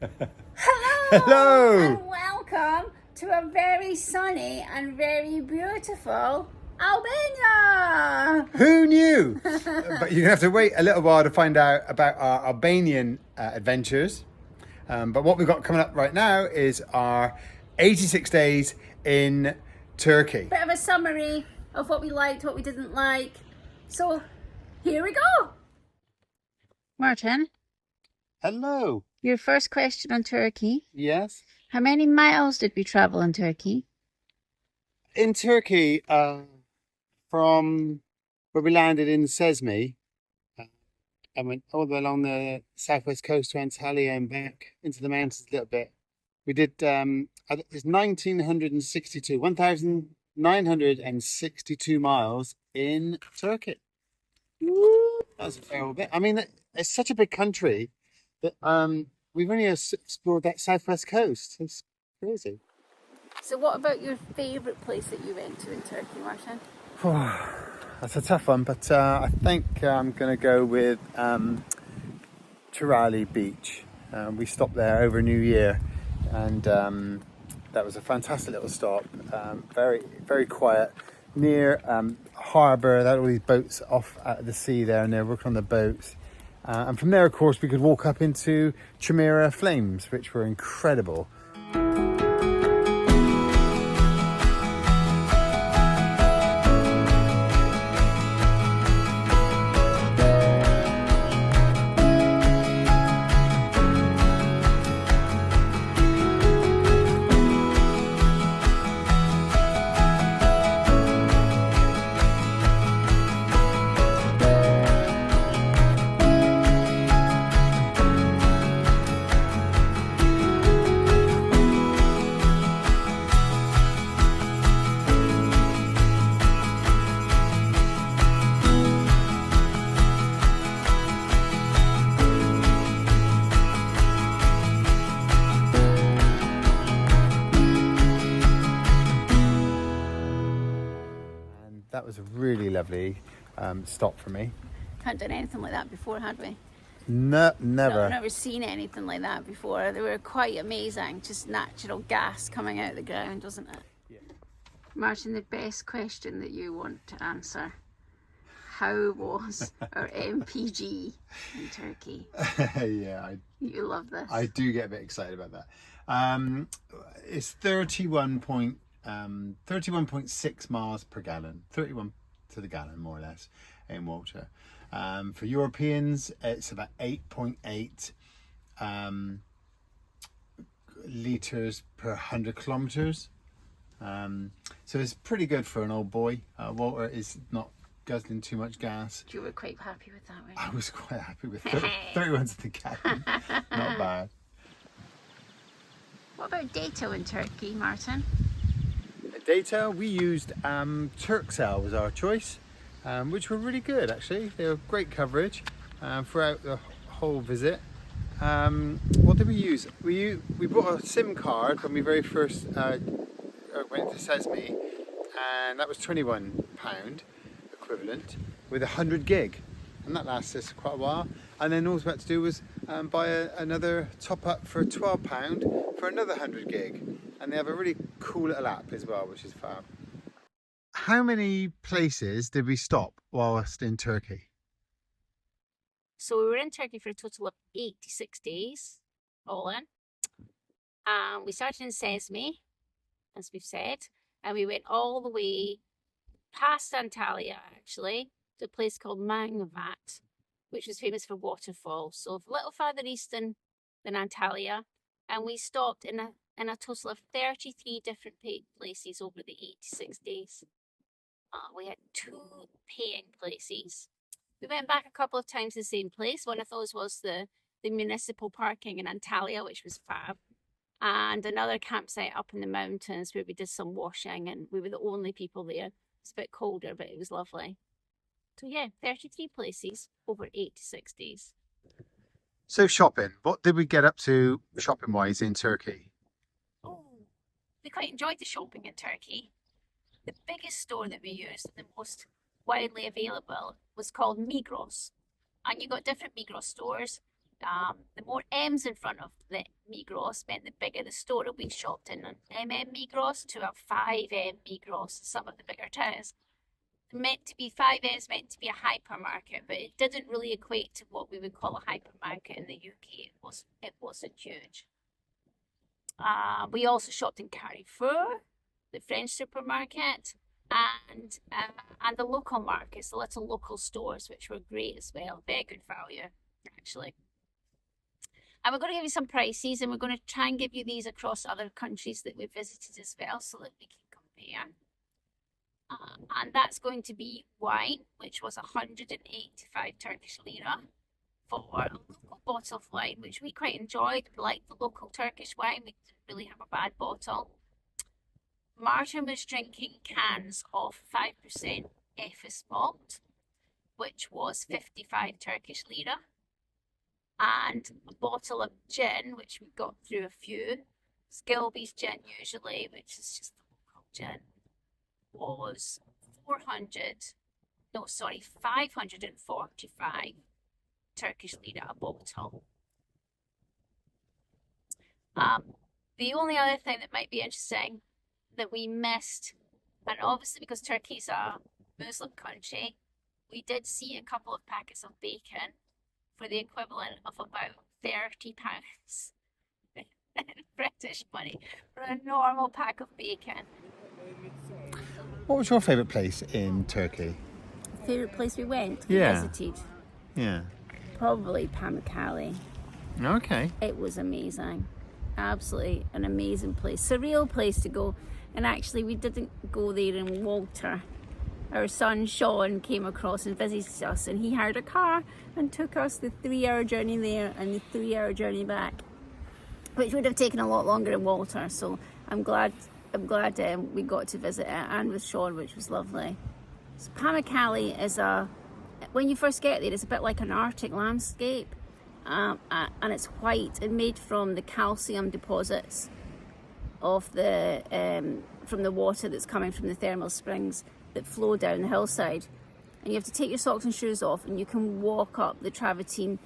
Hello! Hello! And welcome to a very sunny and very beautiful Albania! Who knew? But you're going to have to wait a little while to find out about our Albanian adventures. But what we've got coming up right now is our 86 days in Turkey. Bit of a summary of what we liked, what we didn't like. So, here we go! Martin, Hello. your first question on Turkey. Yes. How many miles did we travel in Turkey? In Turkey, from where we landed in Sesmi, and went all the way along the southwest coast to Antalya and back into the mountains a little bit. We did, it's 1,962 miles in Turkey. That's a fair bit. I mean, it's such a big country that we've only explored that southwest coast. It's crazy. So what about your favourite place that you went to in Turkey, Martin? That's a tough one, but I think I'm going to go with Cirali Beach. We stopped there over New Year, and that was a fantastic little stop. Very, very quiet, near harbour. They had all these boats off at the sea there, and they're working on the boats. And from there, of course, we could walk up into Chimaera Flames, which were incredible. That was a really lovely stop for me. Hadn't done anything like that before, had we? No, No, never. I've never seen anything like that before. They were quite amazing. Just natural gas coming out of the ground, wasn't it? Yeah. Martin, the best question that you want to answer. How was our MPG in Turkey? Yeah, You love this. I do get a bit excited about that. It's 31.6 miles per gallon, 31 to the gallon more or less in water. For Europeans, it's about 8.8 litres per 100 kilometres. So it's pretty good for an old boy. Water is not guzzling too much gas. You were quite happy with that, weren't I you? was quite happy with 31 to the gallon. Not bad. What about data in Turkey, Martin? Data, we used Turkcell was our choice, which were really good actually. They were great coverage throughout the whole visit. What did we use? We bought a SIM card when we very first went to Sesmi, and that was £21 equivalent with 100 gig, and that lasted us quite a while. And then all we had to do was buy another top up for £12 for another 100 gig. And they have a really cool little app as well, which is fab. How many places did we stop whilst in Turkey? So we were in Turkey for a total of 86 days, all in. We started in Sesmi, as we've said, and we went all the way past Antalya, actually, to a place called Mangavat, which was famous for waterfalls. So a little farther east than Antalya, and we stopped in a total of 33 different places over the 86 days. We had 2 paying places. We went back a couple of times to the same place. One of those was the municipal parking in Antalya, which was fab. And another campsite up in the mountains where we did some washing, and we were the only people there. It's a bit colder, but it was lovely. So yeah, 33 places over 86 days. So shopping, what did we get up to shopping-wise in Turkey? Oh, we quite enjoyed the shopping in Turkey. The biggest store that we used, the most widely available, was called Migros. And you got different Migros stores. The more M's in front of the Migros meant the bigger the store will be shopped in. An Migros to a 5M Migros in some of the bigger towns. Meant to be 5M's meant to be a hypermarket, but it didn't really equate to what we would call a hypermarket in the UK. It wasn't huge. We also shopped in Carrefour, the French supermarket, and the local markets, the little local stores, which were great as well. Very good value, actually. And we're going to give you some prices, and we're going to try and give you these across other countries that we've visited as well, so that we can compare. And that's going to be wine, which was 185 Turkish lira for a local bottle of wine, which we quite enjoyed. We liked the local Turkish wine. We didn't really have a bad bottle. Martin was drinking cans of 5% Efes malt, which was 55 Turkish lira. And a bottle of gin, which we got through a few. Skilby's gin usually, which is just the local gin, was 545 Turkish lira a bottle. The only other thing that might be interesting that we missed, and obviously because Turkey's a Muslim country, we did see a couple of packets of bacon for the equivalent of about £30 in British money for a normal pack of bacon. What was your favourite place in Turkey? Favourite place we went? Yeah. Visited? Yeah. Probably Pamukkale. Okay. It was amazing. Absolutely an amazing place. Surreal place to go. And actually we didn't go there in Walter. Our son Sean came across and visited us, and he hired a car and took us the 3-hour journey there and the 3-hour journey back, which would have taken a lot longer in Walter. So I'm glad we got to visit it, and with Sean, which was lovely. So Pamukkale is when you first get there, it's a bit like an Arctic landscape, and it's white and made from the calcium deposits of from the water that's coming from the thermal springs that flow down the hillside. And you have to take your socks and shoes off, and you can walk up the travertine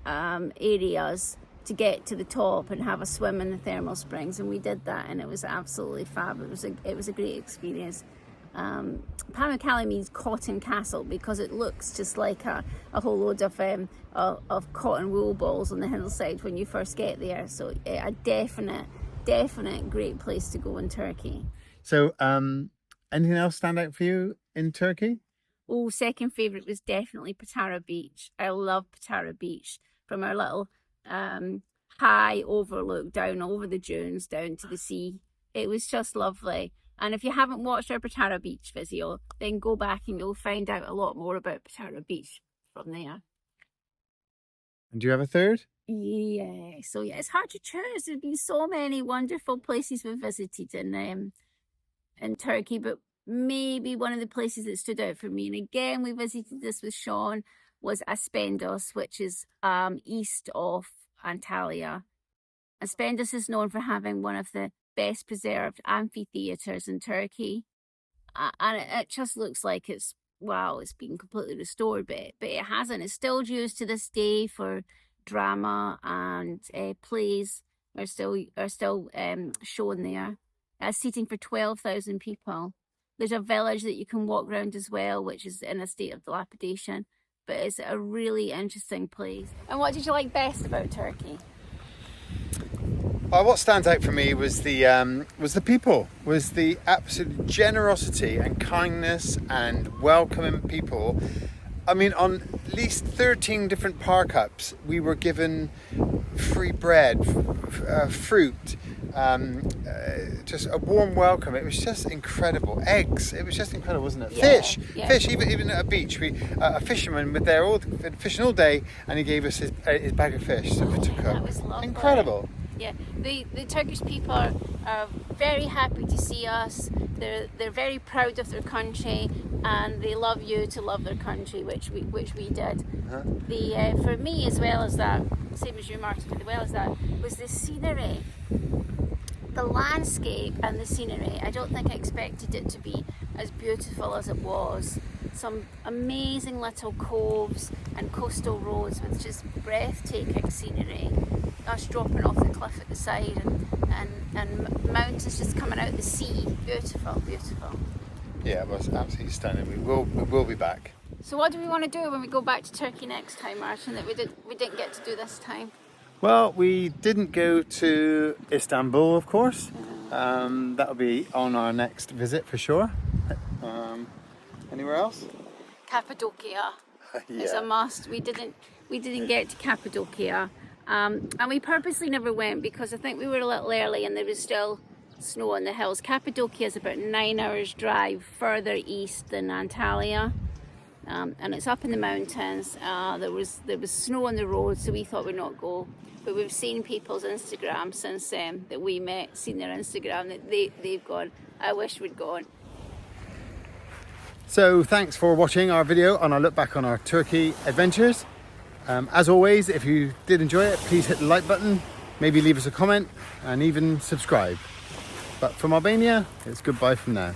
areas to get to the top and have a swim in the thermal springs, and we did that, and it was absolutely fab. It was a great experience. Pamukkale means cotton castle because it looks just like a whole load of cotton wool balls on the hillside when you first get there. So a definite great place to go in Turkey. So anything else stand out for you in Turkey? Oh, second favourite was definitely Patara Beach. I love Patara Beach from our little high overlook down over the dunes down to the sea. It was just lovely. And if you haven't watched our Patara Beach video, then go back and you'll find out a lot more about Patara Beach from there. And do you have a third? Yeah, so yeah, it's hard to choose. There's been so many wonderful places we've visited in Turkey, but maybe one of the places that stood out for me, and again we visited this with Sean, was Aspendos, which is east of Antalya. Aspendos is known for having one of the best preserved amphitheaters in Turkey, and it just looks like it's been completely restored, but it hasn't. It's still used to this day for drama, and plays are still shown there. Seating for 12,000 people. There's a village that you can walk around as well, which is in a state of dilapidation, but it's a really interesting place. And what did you like best about Turkey? What stands out for me was the people, was the absolute generosity and kindness and welcoming people. I mean, on at least 13 different park ups, we were given free bread, fruit, just a warm welcome. It was just incredible. Eggs, it was just incredible, wasn't it? Yeah, Fish, even at a beach. A fisherman was there fishing all day, and he gave us his bag of fish that we took up. That was lovely. Incredible. Yeah, the Turkish people are very happy to see us. They're very proud of their country, and they love you to love their country, which we did. Uh-huh. For me, as well as that, same as you, Martin, as well as that, was the scenery, the landscape, and the scenery. I don't think I expected it to be as beautiful as it was. Some amazing little coves and coastal roads with just breathtaking scenery. Us dropping off the cliff at the side and mountains just coming out of the sea. Beautiful, beautiful. Yeah, it was absolutely stunning. We will be back. So what do we want to do when we go back to Turkey next time, Martin, that we didn't get to do this time? Well, we didn't go to Istanbul, of course. That'll be on our next visit for sure. Anywhere else? Cappadocia. Yeah. It's a must. We didn't get to Cappadocia, and we purposely never went because I think we were a little early and there was still snow on the hills. Cappadocia is about 9 hours drive further east than Antalya, and it's up in the mountains. There was snow on the road, so we thought we'd not go. But we've seen people's Instagram since that we met, seen their Instagram that they've gone. I wish we'd gone. So thanks for watching our video on our look back on our Turkey adventures. As always, if you did enjoy it, please hit the like button, maybe leave us a comment and even subscribe. But from Albania, it's goodbye from now.